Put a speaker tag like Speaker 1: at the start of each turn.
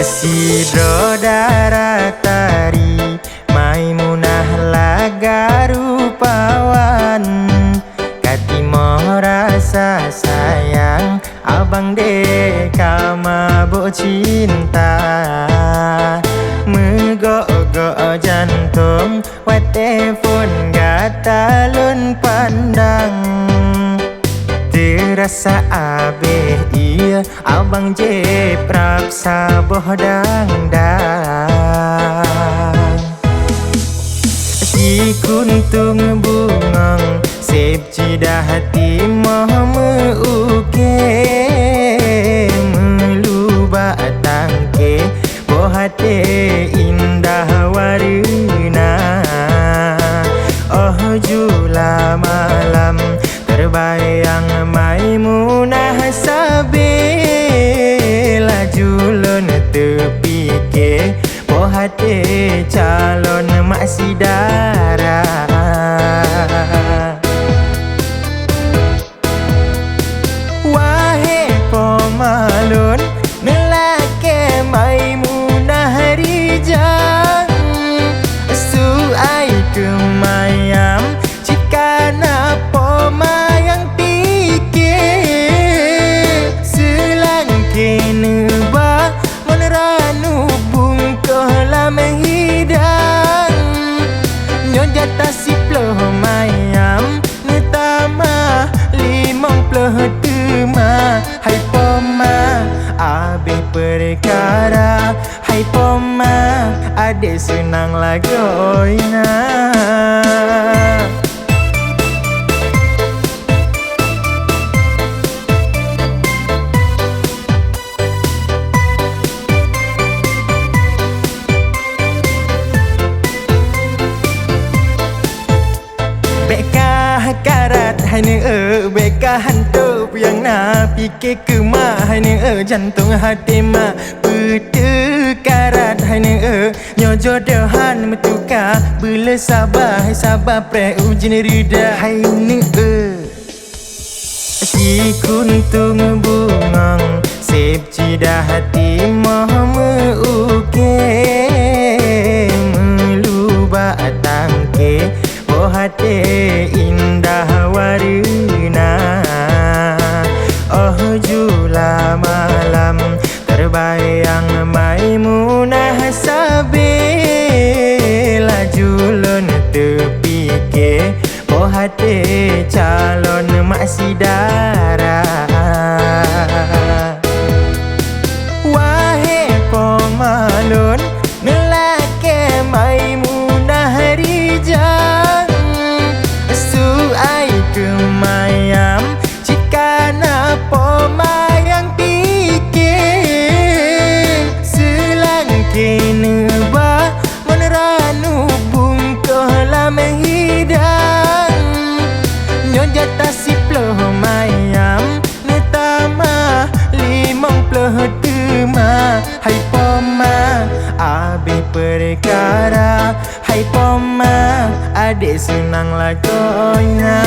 Speaker 1: Sidro daratari Maimunah laga rupawan Katimo rasa sayang Abang deka mabuk cinta Megok-gok jantung Wat telefon gatalun pandang Terasa abeh iya Abang je prap saboh dang-dang Si kuntung bungong Sep cidah hati moh meuke Melubah tangke Boh hati indah warina Oh jula malam Terbayang Maimunah sabe Lajulun terpikir Boh hati calon mak sidara Wahai pemalun Nelake Maimunah rijang Suai kemayam Jika napa mayang pikir Selangkin bah Meneranu bungkoh lama hidang Nyojata si ploh mayam Ngetama 50 tema Hai poma Abih perkara Hai poma Adik senang lagoina Bekah karat hai ne bekah hantu yang na fikir ke ma hai ne jantung hati ma pete karat hai ne nyo jodohan metuka bila sabar hai sabar pre ujian rida hai ne Si kuntung bungong Sep cidah hati moh meuke Melubah tangke Boh hati indah warina Oh jula malam Terbayang Maimunah sabe Lajulun terpikir Boh hati calon mak sidara Wahai pemalun Nelake Maimunah rijang Suai kemayam Jika napa mayang pikir Selangkin bah Meneranu bungkoh lama hidang Nyojata si ploh mayam Netama 50 tema Hai poma Abih perkara Hai poma Adik senang lagoina